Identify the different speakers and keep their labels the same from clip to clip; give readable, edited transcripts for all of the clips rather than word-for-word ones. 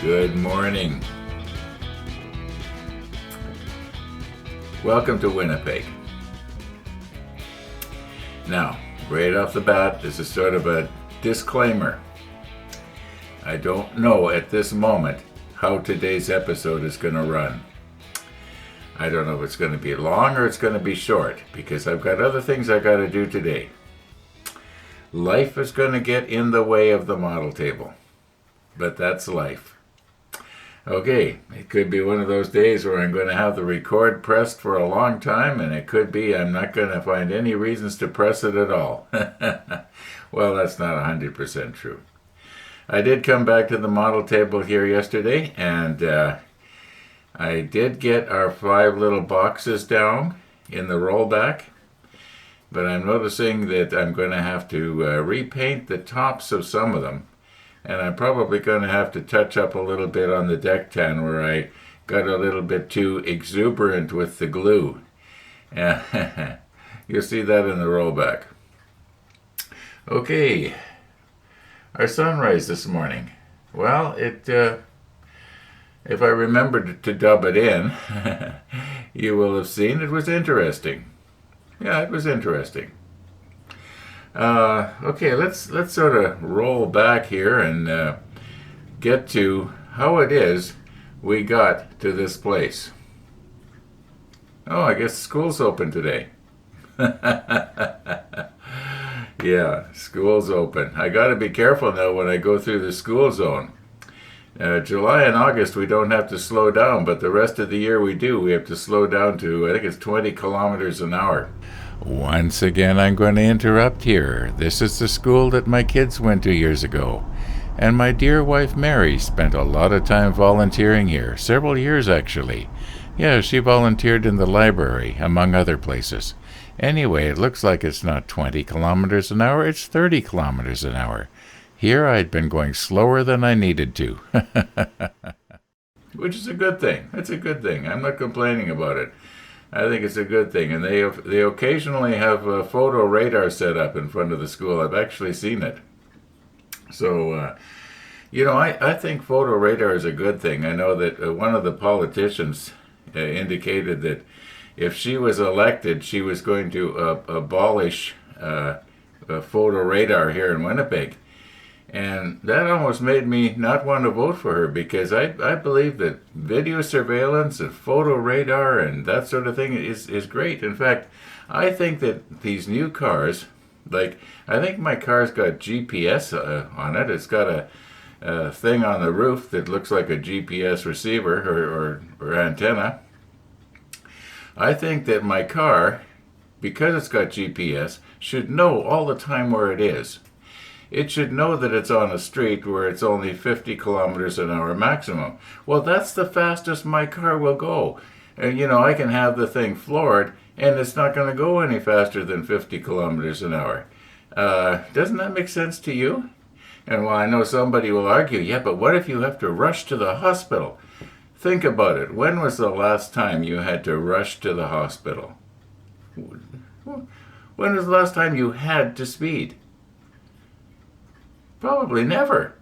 Speaker 1: Good morning. Welcome to Winnipeg. Now, right off the bat, this is sort of a disclaimer. I don't know at this moment how today's episode is going to run. I don't know if it's going to be long or it's going to be short because I've got other things I got to do today. Life is going to get in the way of the model table, but that's life. Okay, it could be one of those days where I'm going to have the record pressed for a long time, and it could be I'm not going to find any reasons to press it at all. Well, that's not 100% true. I did come back to the model table here yesterday, and I did get our 5 little boxes down in the rollback, but I'm noticing that I'm going to have to repaint the tops of some of them. And I'm probably going to have to touch up a little bit on the deck tan where I got a little bit too exuberant with the glue. You'll see that in the rollback. Okay, our sunrise this morning. Well, if I remembered to dub it in, you will have seen it was interesting. Yeah, it was interesting. Okay, let's sort of roll back here and get to how it is we got to this place. Oh, I guess school's open today. Yeah, school's open. I got to be careful now when I go through the school zone. July and August we don't have to slow down, but the rest of the year we do. We have to slow down to, I think it's 20 kilometers an hour. Once again, I'm going to interrupt here. This is the school that my kids went to years ago. And my dear wife Mary spent a lot of time volunteering here, several years actually. Yeah, she volunteered in the library, among other places. Anyway, it looks like it's not 20 kilometers an hour, it's 30 kilometers an hour. Here I'd been going slower than I needed to. Which is a good thing. It's a good thing. I'm not complaining about it. I think it's a good thing, and they occasionally have a photo radar set up in front of the school. I've actually seen it. So, I think photo radar is a good thing. I know that one of the politicians indicated that if she was elected, she was going to abolish photo radar here in Winnipeg. And that almost made me not want to vote for her because I believe that video surveillance and photo radar and that sort of thing is great. In fact, I think that these new cars, I think my car's got GPS on it. It's got a thing on the roof that looks like a GPS receiver or antenna. I think that my car, because it's got GPS, should know all the time where it is. It should know that it's on a street where it's only 50 kilometers an hour maximum. Well, that's the fastest my car will go. And, I can have the thing floored, and it's not going to go any faster than 50 kilometers an hour. Doesn't that make sense to you? And while I know somebody will argue, yeah, but what if you have to rush to the hospital? Think about it. When was the last time you had to rush to the hospital? When was the last time you had to speed? Probably never.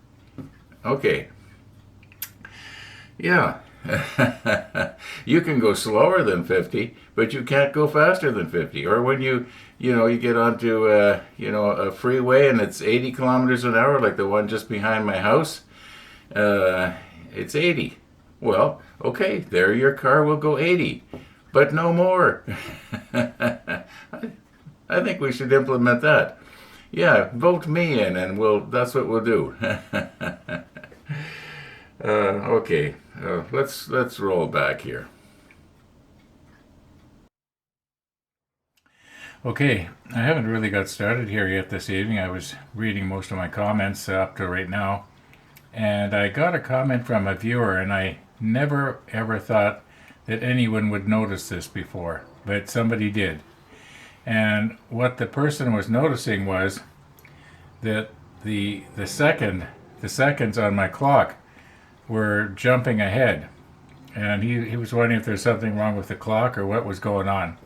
Speaker 1: Okay. Yeah. You can go slower than 50, but you can't go faster than 50. Or when you get onto a freeway and it's 80 kilometers an hour, like the one just behind my house, it's 80. Well, okay, there your car will go 80, but no more. I think we should implement that. Yeah, vote me in, and that's what we'll do. Okay, let's roll back here. Okay, I haven't really got started here yet this evening. I was reading most of my comments up to right now, and I got a comment from a viewer, and I never ever thought that anyone would notice this before, but somebody did. And what the person was noticing was that the seconds on my clock were jumping ahead, and he was wondering if there's something wrong with the clock or what was going on.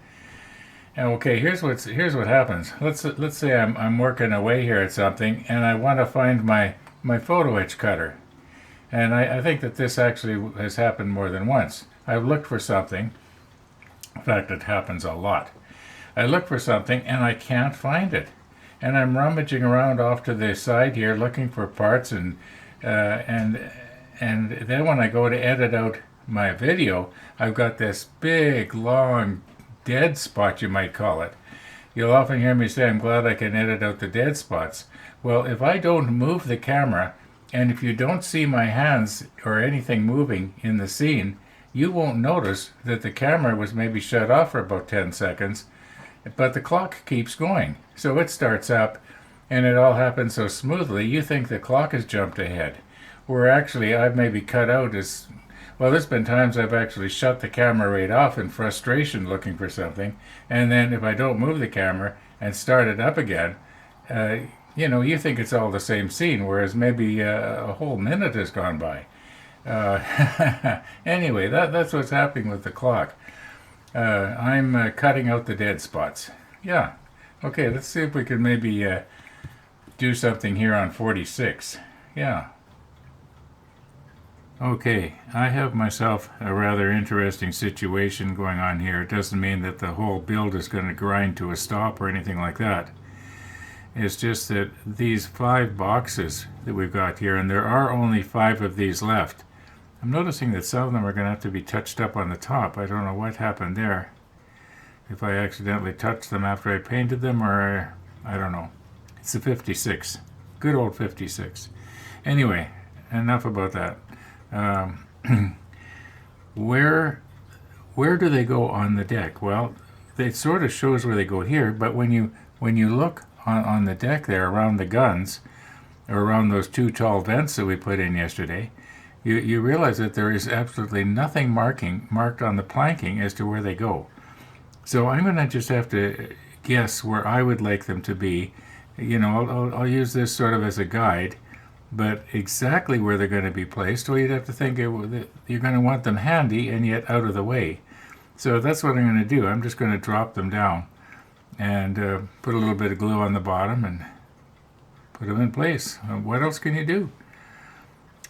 Speaker 1: And okay, here's what happens. Let's say I'm working away here at something, and I want to find my photo etch cutter, And I think that this actually has happened more than once. I've looked for something. In fact, it happens a lot. I look for something and I can't find it. And I'm rummaging around off to the side here looking for parts, and then when I go to edit out my video, I've got this big, long, dead spot, you might call it. You'll often hear me say, I'm glad I can edit out the dead spots. Well, if I don't move the camera, and if you don't see my hands or anything moving in the scene, you won't notice that the camera was maybe shut off for about 10 seconds, but the clock keeps going. So it starts up, and it all happens so smoothly, you think the clock has jumped ahead. Where actually I've maybe cut out as well, there's been times I've actually shut the camera right off in frustration looking for something, and then if I don't move the camera and start it up again, you think it's all the same scene, whereas maybe a whole minute has gone by. Anyway, that's what's happening with the clock. I'm cutting out the dead spots. Yeah. Okay, let's see if we can maybe do something here on 46. Yeah. Okay, I have myself a rather interesting situation going on here. It doesn't mean that the whole build is going to grind to a stop or anything like that. It's just that these 5 boxes that we've got here, and there are only 5 of these left. I'm noticing that some of them are going to have to be touched up on the top. I don't know what happened there. If I accidentally touched them after I painted them, or I don't know. It's a 56. Good old 56. Anyway, enough about that. Where do they go on the deck? Well, it sort of shows where they go here, but when you look on the deck there around the guns, or around those 2 tall vents that we put in yesterday, you realize that there is absolutely nothing marked on the planking as to where they go. So I'm going to just have to guess where I would like them to be. I'll use this sort of as a guide. But exactly where they're going to be placed, well, you'd have to think you're going to want them handy and yet out of the way. So that's what I'm going to do. I'm just going to drop them down and put a little bit of glue on the bottom and put them in place. What else can you do?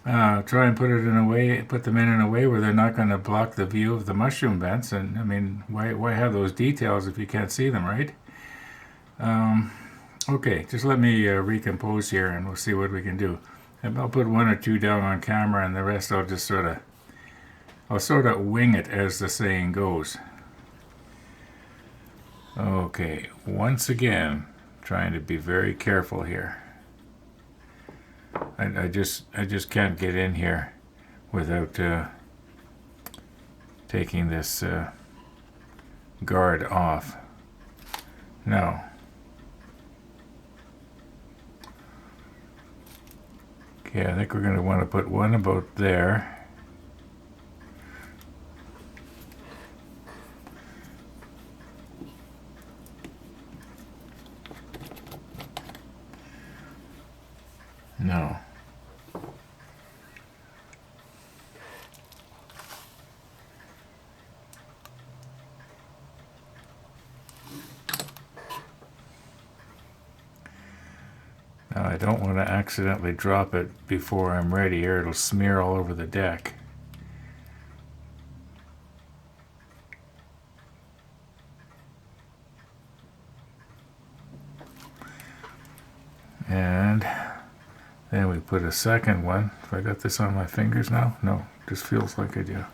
Speaker 1: Try and put them in a way where they're not going to block the view of the mushroom vents. And I mean, why have those details if you can't see them, right? Okay, just let me recompose here and we'll see what we can do. And I'll put 1 or 2 down on camera, and the rest I'll just sort of wing it, as the saying goes. Okay, once again, trying to be very careful here. I just can't get in here without taking this guard off. No. Okay, I think we're going to want to put one about there. No. Now I don't want to accidentally drop it before I'm ready, or it'll smear all over the deck. And then we put a second one. Have I got this on my fingers now? No, just feels like I do.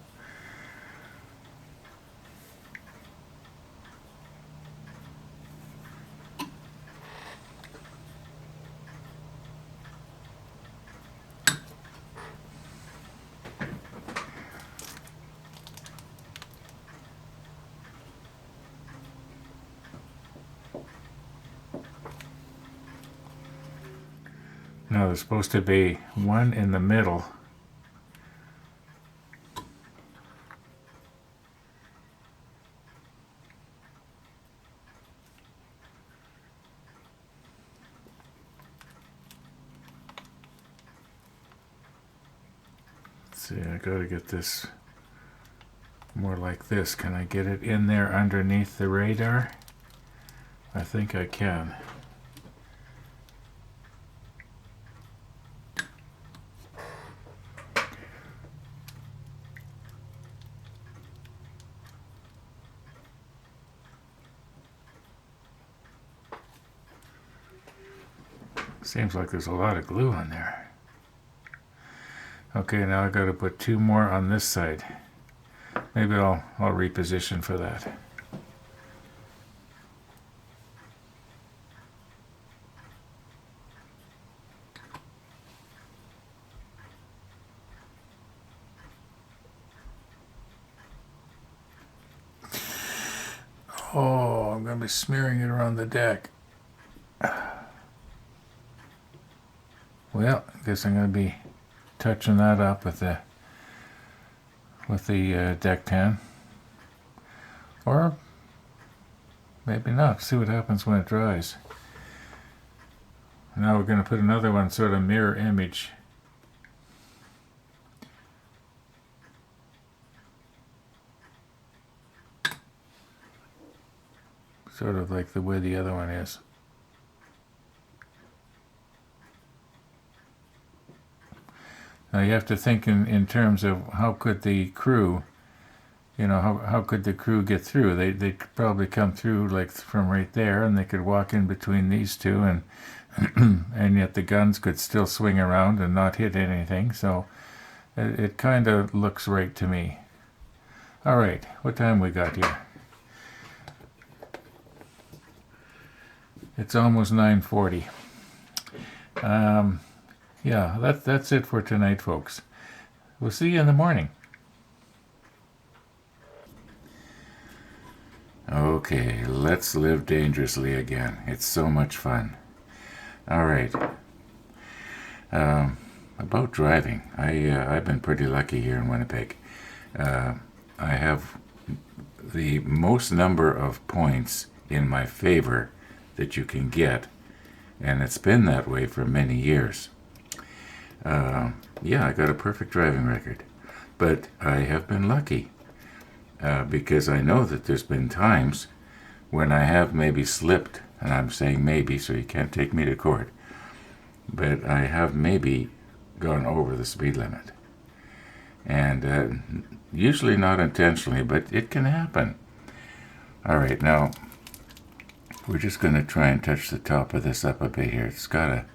Speaker 1: No, there's supposed to be one in the middle. Let's see, I gotta get this more like this. Can I get it in there underneath the radar? I think I can. Seems like there's a lot of glue on there. Okay, now I got to put 2 more on this side. Maybe I'll reposition for that. Oh, I'm going to be smearing it around the deck. Well, I guess I'm going to be touching that up with the deck tan. Or maybe not. See what happens when it dries. Now we're going to put another one, sort of mirror image. Sort of like the way the other one is. Now you have to think in terms of how could the crew, how could the crew get through? They'd probably come through like from right there, and they could walk in between these two, and and yet the guns could still swing around and not hit anything. So it kind of looks right to me. All right, what time we got here? It's almost 9:40. Yeah, that's it for tonight, folks. We'll see you in the morning. Okay, let's live dangerously again. It's so much fun. All right. About driving, I've been pretty lucky here in Winnipeg. I have the most number of points in my favor that you can get, and it's been that way for many years. Yeah, I got a perfect driving record, but I have been lucky because I know that there's been times when I have maybe slipped, and I'm saying maybe, so you can't take me to court, but I have maybe gone over the speed limit, and usually not intentionally, but it can happen. All right, now we're just going to try and touch the top of this up a bit here. It's got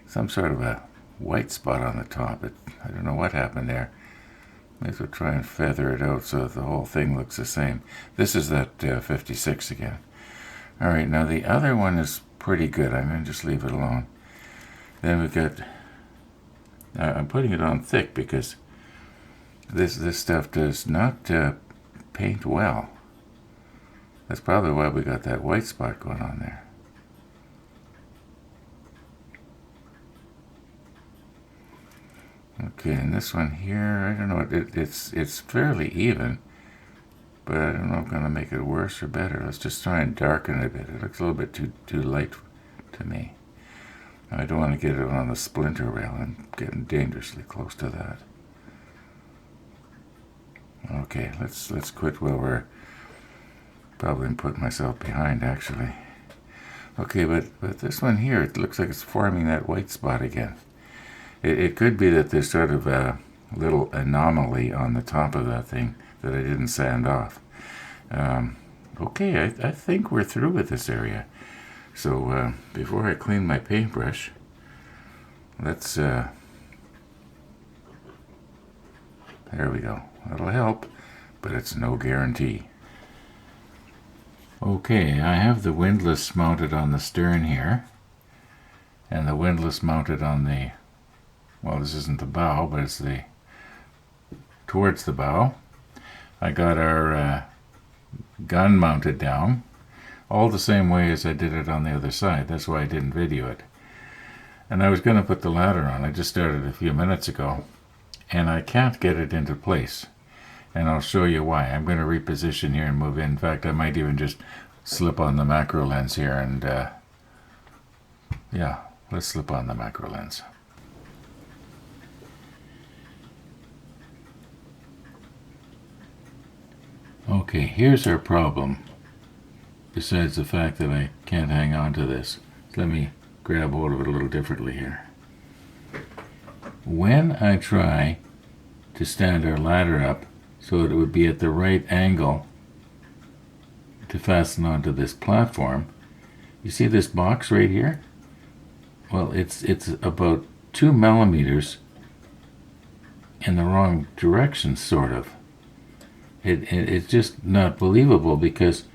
Speaker 1: some sort of a white spot on the top. I don't know what happened there. May as well try and feather it out so that the whole thing looks the same. This is that 56 again. All right, now the other one is pretty good. I'm going to just leave it alone. Then we've got, I'm putting it on thick because this stuff does not paint well. That's probably why we got that white spot going on there. Okay, and this one here, I don't know, it's fairly even, but I don't know if I'm going to make it worse or better. Let's just try and darken it a bit. It looks a little bit too light to me. I don't want to get it on the splinter rail. I'm getting dangerously close to that. Okay, let's quit while we're probably putting myself behind, actually. Okay, but this one here, it looks like it's forming that white spot again. It could be that there's sort of a little anomaly on the top of that thing that I didn't sand off. Okay, I think we're through with this area. So before I clean my paintbrush, let's, there we go. That'll help, but it's no guarantee. Okay, I have the windlass mounted on the stern here, and the windlass mounted on the, well, this isn't the bow, but it's towards the bow. I got our gun mounted down, all the same way as I did it on the other side. That's why I didn't video it. And I was going to put the ladder on. I just started a few minutes ago, and I can't get it into place. And I'll show you why. I'm going to reposition here and move in. In fact, I might even just slip on the macro lens here, and yeah, let's slip on the macro lens. Okay, here's our problem. Besides the fact that I can't hang on to this, let me grab hold of it a little differently here. When I try to stand our ladder up so that it would be at the right angle to fasten onto this platform, you see this box right here? well, it's about 2 millimeters in the wrong direction, sort of. It's just not believable, because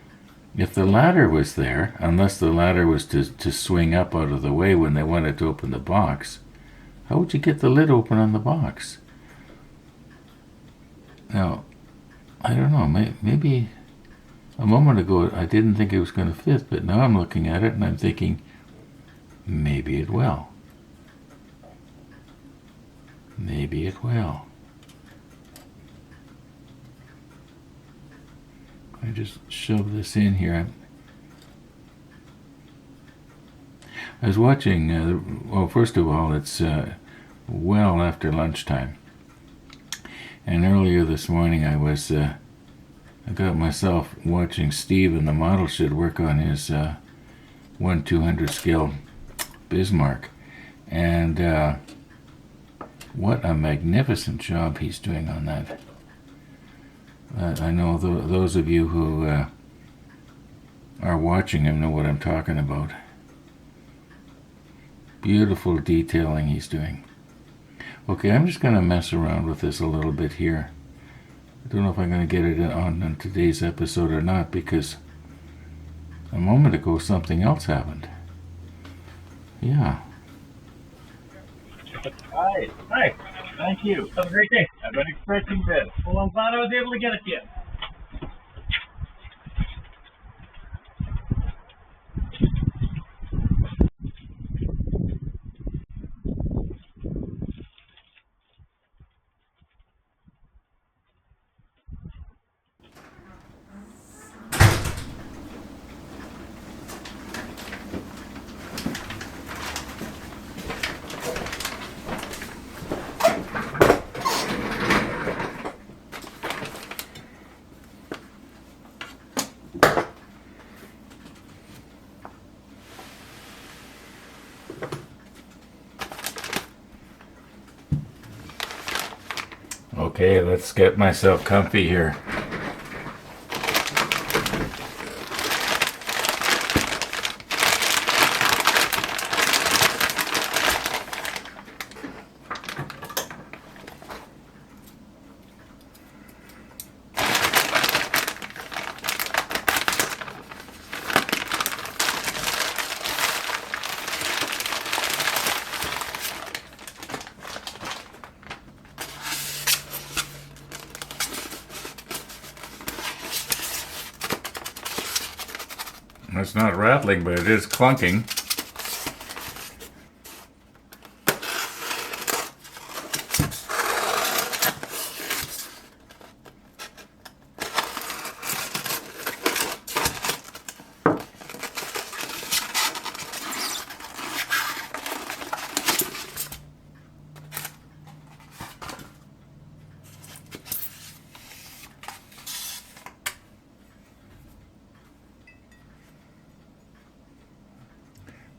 Speaker 1: if the ladder was there, unless the ladder was to swing up out of the way when they wanted to open the box, how would you get the lid open on the box? Now, I don't know, maybe a moment ago I didn't think it was going to fit, but now I'm looking at it and I'm thinking, maybe it will. Maybe it will. I just shove this in here. I was watching, well, first of all, it's well after lunchtime. And earlier this morning I got myself watching Steve in the model shed work on his 1/200 scale Bismarck. And what a magnificent job he's doing on that. I know those of you who are watching him know what I'm talking about. Beautiful detailing he's doing. Okay, I'm just going to mess around with this a little bit here. I don't know if I'm going to get it on today's episode or not, because a moment ago something else happened. Yeah.
Speaker 2: Hi. Thank you. Have a great day. I've been expecting this. Well, I'm glad I was able to get it to you.
Speaker 1: Okay, let's get myself comfy here. It's not rattling, but it is clunking.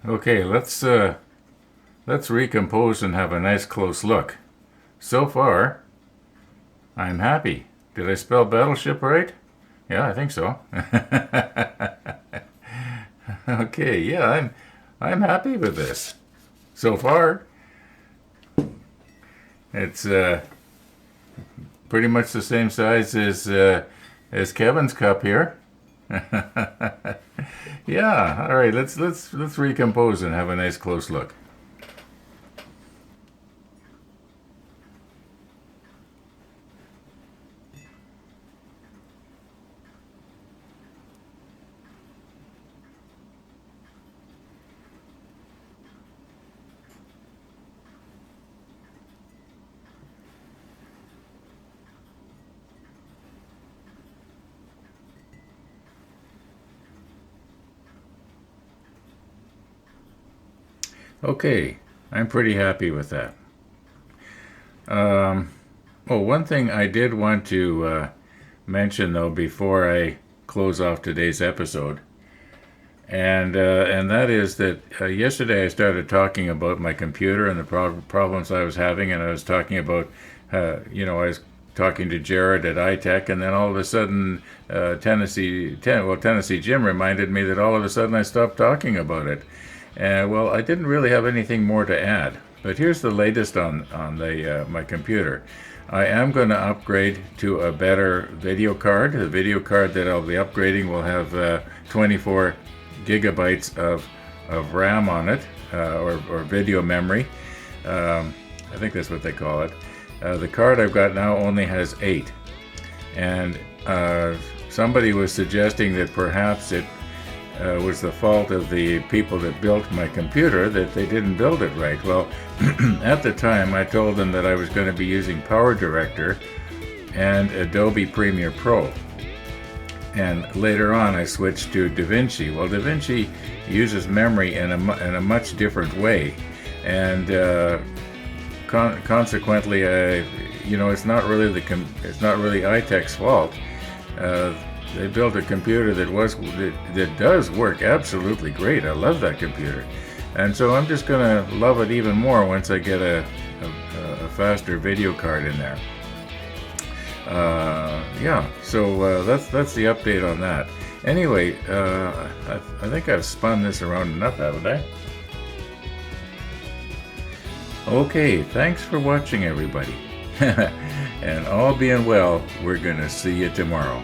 Speaker 1: Okay, let's recompose and have a nice close look. So far, I'm happy. Did I spell battleship right? Yeah, I think so. Okay, yeah, I'm happy with this. So far, it's pretty much the same size as Kevin's cup here. Yeah, all right, let's recompose and have a nice close look. Okay, I'm pretty happy with that. Oh, one thing I did want to mention, though, before I close off today's episode, and that is that yesterday I started talking about my computer and the problems I was having, and I was talking about, I was talking to Jared at iTech, and then all of a sudden, Tennessee Jim reminded me that all of a sudden I stopped talking about it. Well, I didn't really have anything more to add, but here's the latest on my computer. I am going to upgrade to a better video card. The video card that I'll be upgrading will have 24 gigabytes of RAM on it, or video memory. I think that's what they call it. The card I've got now only has 8. And somebody was suggesting that perhaps it was the fault of the people that built my computer, that they didn't build it right. Well, at the time I told them that I was going to be using PowerDirector and Adobe Premiere Pro. And later on I switched to DaVinci. Well, DaVinci uses memory in a much different way. And consequently, it's not really iTech's fault. They built a computer that does work absolutely great. I love that computer, and so I'm just gonna love it even more once I get a faster video card in there. So that's the update on that. Anyway, I think I've spun this around enough, haven't I? Okay, thanks for watching, everybody. And all being well, we're gonna see you tomorrow.